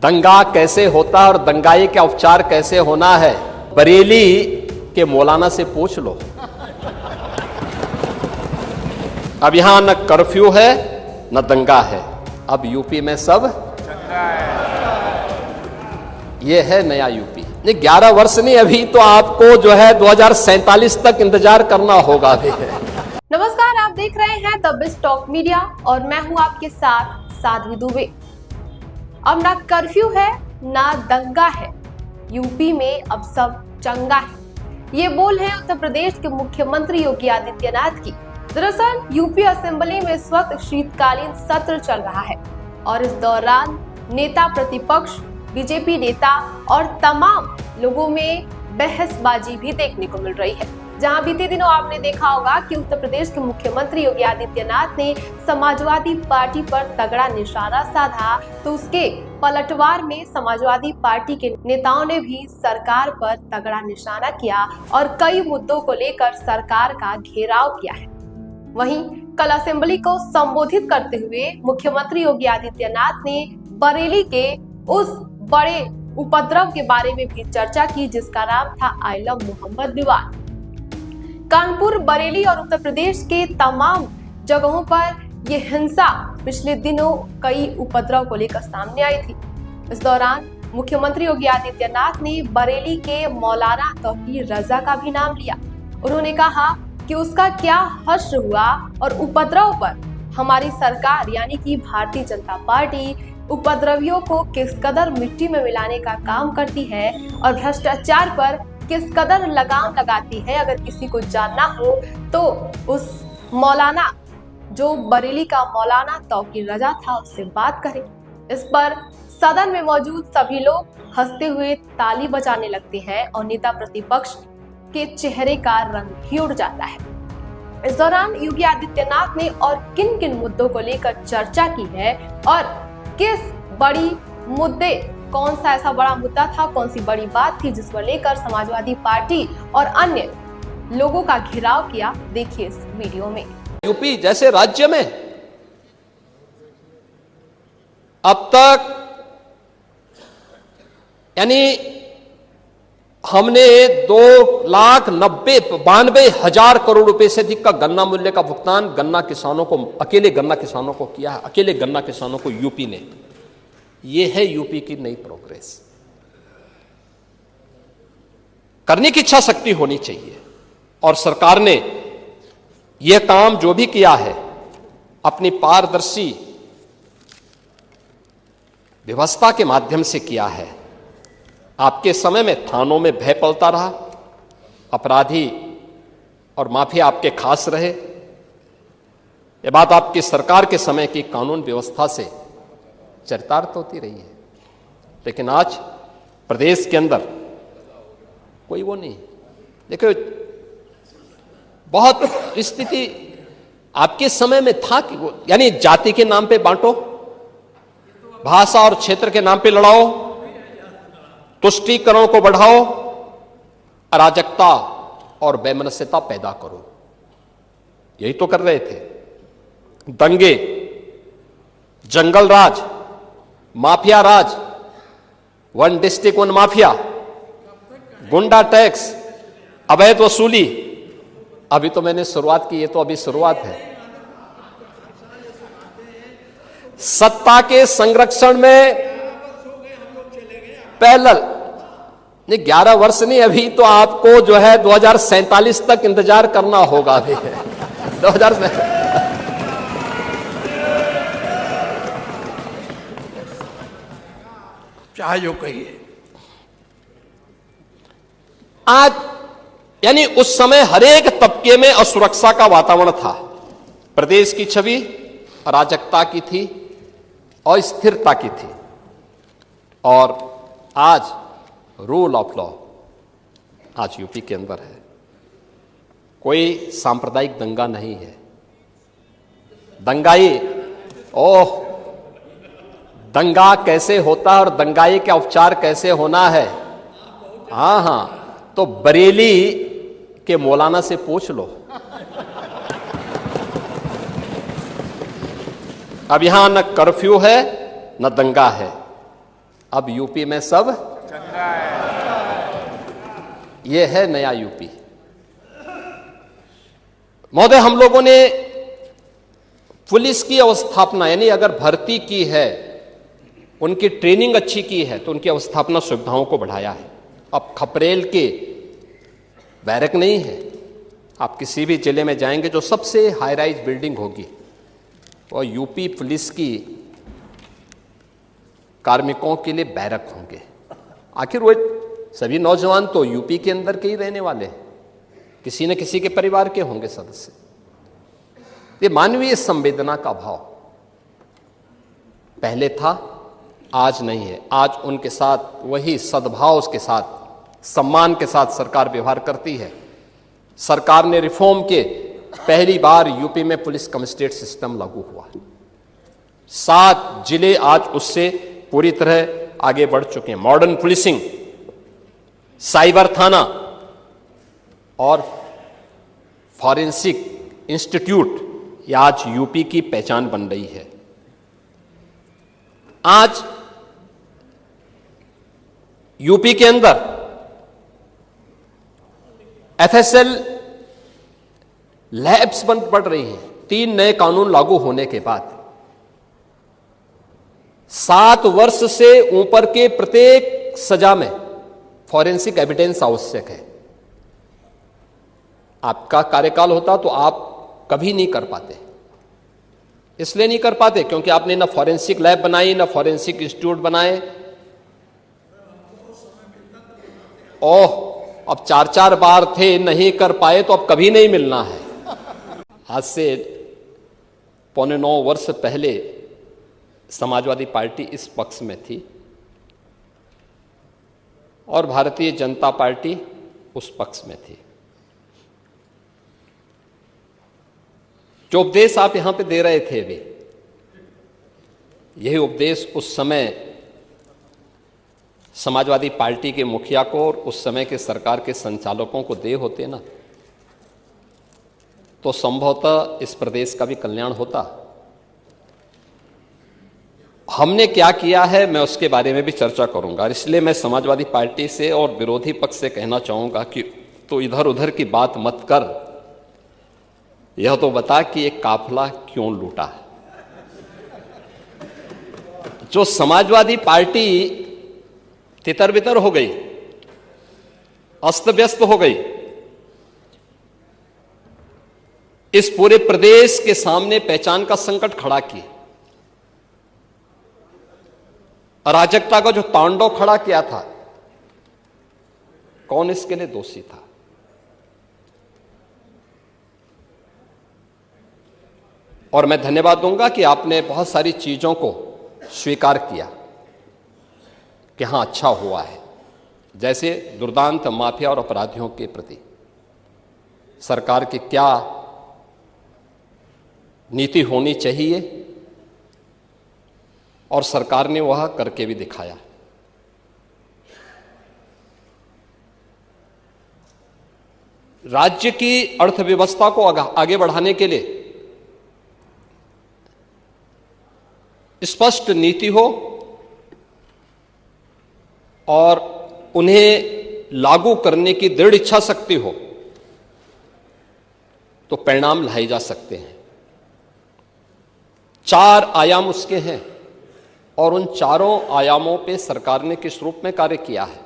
दंगा कैसे होता है और दंगाई का उपचार कैसे होना है, बरेली के मौलाना से पूछ लो। अब यहां न कर्फ्यू है न दंगा है, अब यूपी में सब ये है नया यूपी। ये 11 वर्ष नहीं, अभी तो आपको जो है 2047 तक इंतजार करना होगा अभी। नमस्कार, आप देख रहे हैं द बिज टॉक मीडिया और मैं हूं आपके साथ साध्वी दुबे। अब ना कर्फ्यू है ना दंगा है, यूपी में अब सब चंगा है। ये बोल है उत्तर प्रदेश के मुख्यमंत्री योगी आदित्यनाथ की। दरअसल यूपी असेंबली में इस वक्त शीतकालीन सत्र चल रहा है और इस दौरान नेता प्रतिपक्ष, बीजेपी नेता और तमाम लोगों में बहसबाजी भी देखने को मिल रही है। जहां बीते दिनों आपने देखा होगा कि उत्तर प्रदेश के मुख्यमंत्री योगी आदित्यनाथ ने समाजवादी पार्टी पर तगड़ा निशाना साधा, तो उसके पलटवार में समाजवादी पार्टी के नेताओं ने भी सरकार पर तगड़ा निशाना किया और कई मुद्दों को लेकर सरकार का घेराव किया है। वहीं कल असेंबली को संबोधित करते हुए मुख्यमंत्री योगी आदित्यनाथ ने बरेली के उस बड़े उपद्रव के बारे में भी चर्चा की जिसका नाम था आलम मोहम्मद विवाद। कानपुर, बरेली और उत्तर प्रदेश के तमाम जगहों पर ये हिंसा पिछले दिनों कई उपद्रव को लेकर सामने आई थी। इस दौरान मुख्यमंत्री योगी आदित्यनाथ ने बरेली के मौलाना तौकीर रजा का भी नाम लिया। उन्होंने कहा कि उसका क्या हश्र हुआ और उपद्रव पर हमारी सरकार यानी कि भारतीय जनता पार्टी उपद्रवियों को किस कदर मिट्टी में मिलाने का काम करती है और भ्रष्टाचार पर किस कदर लगाम लगाती है। अगर किसी को जानना हो तो उस मौलाना, जो बरेली का मौलाना तौकीर रजा था, उससे बात करें। इस पर सदन में मौजूद सभी लोग हंसते हुए ताली बजाने लगते हैं और नेता प्रतिपक्ष के चेहरे का रंग ही उड़ जाता है। इस दौरान योगी आदित्यनाथ ने और किन किन मुद्दों को लेकर चर्चा की है और किस बड़ी मुद्दे, कौन सा ऐसा बड़ा मुद्दा था, कौन सी बड़ी बात थी जिस पर लेकर समाजवादी पार्टी और अन्य लोगों का घेराव किया, देखिए इस वीडियो में। यूपी जैसे राज्य में अब तक यानी हमने 2,92,000 करोड़ रुपए से अधिक का गन्ना मूल्य का भुगतान गन्ना किसानों को, अकेले गन्ना किसानों को किया है, अकेले गन्ना किसानों को यूपी ने। यह है यूपी की नई प्रोग्रेस। करने की इच्छा शक्ति होनी चाहिए और सरकार ने यह काम जो भी किया है अपनी पारदर्शी व्यवस्था के माध्यम से किया है। आपके समय में थानों में भय पलता रहा, अपराधी और माफिया आपके खास रहे। यह बात आपकी सरकार के समय की कानून व्यवस्था से चरितार्थ होती रही है, लेकिन आज प्रदेश के अंदर कोई वो नहीं। देखो, बहुत स्थिति आपके समय में था कि वो यानी जाति के नाम पे बांटो, भाषा और क्षेत्र के नाम पे लड़ाओ, तुष्टीकरण को बढ़ाओ, अराजकता और वैमनस्यता पैदा करो। यही तो कर रहे थे। दंगे, जंगल राज, माफिया राज, वन डिस्ट्रिक्ट वन माफिया, गुंडा टैक्स, अवैध वसूली। अभी तो मैंने शुरुआत की, ये तो अभी शुरुआत है। सत्ता के संरक्षण में पैरेलल, नहीं 11 वर्ष नहीं, अभी तो आपको जो है 2047 तक इंतजार करना होगा अभी। 2000 चाहे जो कहिए। आज यानी उस समय हरेक तबके में असुरक्षा का वातावरण था। प्रदेश की छवि अराजकता की थी, अस्थिरता की थी, और आज रूल ऑफ लॉ आज यूपी के अंदर है। कोई सांप्रदायिक दंगा नहीं है। दंगाई, ओह, दंगा कैसे होता है और दंगाई का उपचार कैसे होना है, हाँ, तो बरेली के मौलाना से पूछ लो। अब यहां न कर्फ्यू है न दंगा है, अब यूपी में सब चंगा है। ये है नया यूपी। महोदय, हम लोगों ने पुलिस की अवस्थापना, यानी अगर भर्ती की है, उनकी ट्रेनिंग अच्छी की है, तो उनकी अवस्थापना सुविधाओं को बढ़ाया है। अब खपरेल के बैरक नहीं है। आप किसी भी जिले में जाएंगे, जो सबसे हाई राइज बिल्डिंग होगी और यूपी पुलिस की कार्मिकों के लिए बैरक होंगे। आखिर वो सभी नौजवान तो यूपी के अंदर के ही रहने वाले हैं, किसी न किसी के परिवार के होंगे सदस्य। ये मानवीय संवेदना का भाव पहले था, आज नहीं है। आज उनके साथ वही सद्भाव के साथ, सम्मान के साथ सरकार व्यवहार करती है। सरकार ने रिफॉर्म के पहली बार यूपी में पुलिस कमिश्नरेट सिस्टम लागू हुआ। 7 जिले आज उससे पूरी तरह आगे बढ़ चुके हैं। मॉडर्न पुलिसिंग, साइबर थाना और फॉरेंसिक इंस्टीट्यूट, ये आज यूपी की पहचान बन रही है। आज यूपी के अंदर एफएसएल लैब्स बन पड़ रही हैं। 3 नए कानून लागू होने के बाद 7 वर्ष से ऊपर के प्रत्येक सजा में फॉरेंसिक एविडेंस आवश्यक है। आपका कार्यकाल होता तो आप कभी नहीं कर पाते। इसलिए नहीं कर पाते क्योंकि आपने ना फॉरेंसिक लैब बनाई, ना फॉरेंसिक इंस्टीट्यूट बनाए। ओह, अब 4-4 बार थे, नहीं कर पाए तो अब कभी नहीं मिलना है। आज से 8.25 वर्ष पहले समाजवादी पार्टी इस पक्ष में थी और भारतीय जनता पार्टी उस पक्ष में थी। जो उपदेश आप यहां पे दे रहे थे, वे यही उपदेश उस समय समाजवादी पार्टी के मुखिया को और उस समय के सरकार के संचालकों को दे होते ना, तो संभवतः इस प्रदेश का भी कल्याण होता। हमने क्या किया है, मैं उसके बारे में भी चर्चा करूंगा। इसलिए मैं समाजवादी पार्टी से और विरोधी पक्ष से कहना चाहूंगा कि तो इधर उधर की बात मत कर, यह तो बता कि एक काफिला क्यों लूटा है। जो समाजवादी पार्टी तितर बितर हो गई, अस्त व्यस्त हो गई, इस पूरे प्रदेश के सामने पहचान का संकट खड़ा किया, अराजकता का जो तांडव खड़ा किया था, कौन इसके लिए दोषी था? और मैं धन्यवाद दूंगा कि आपने बहुत सारी चीजों को स्वीकार किया कि हां, अच्छा हुआ है। जैसे दुर्दांत माफिया और अपराधियों के प्रति सरकार की क्या नीति होनी चाहिए, और सरकार ने वह करके भी दिखाया। राज्य की अर्थव्यवस्था को आगे बढ़ाने के लिए स्पष्ट नीति हो और उन्हें लागू करने की दृढ़ इच्छा शक्ति हो, तो परिणाम लाए जा सकते हैं। 4 आयाम उसके हैं और उन चारों आयामों पे सरकार ने किस रूप में कार्य किया है।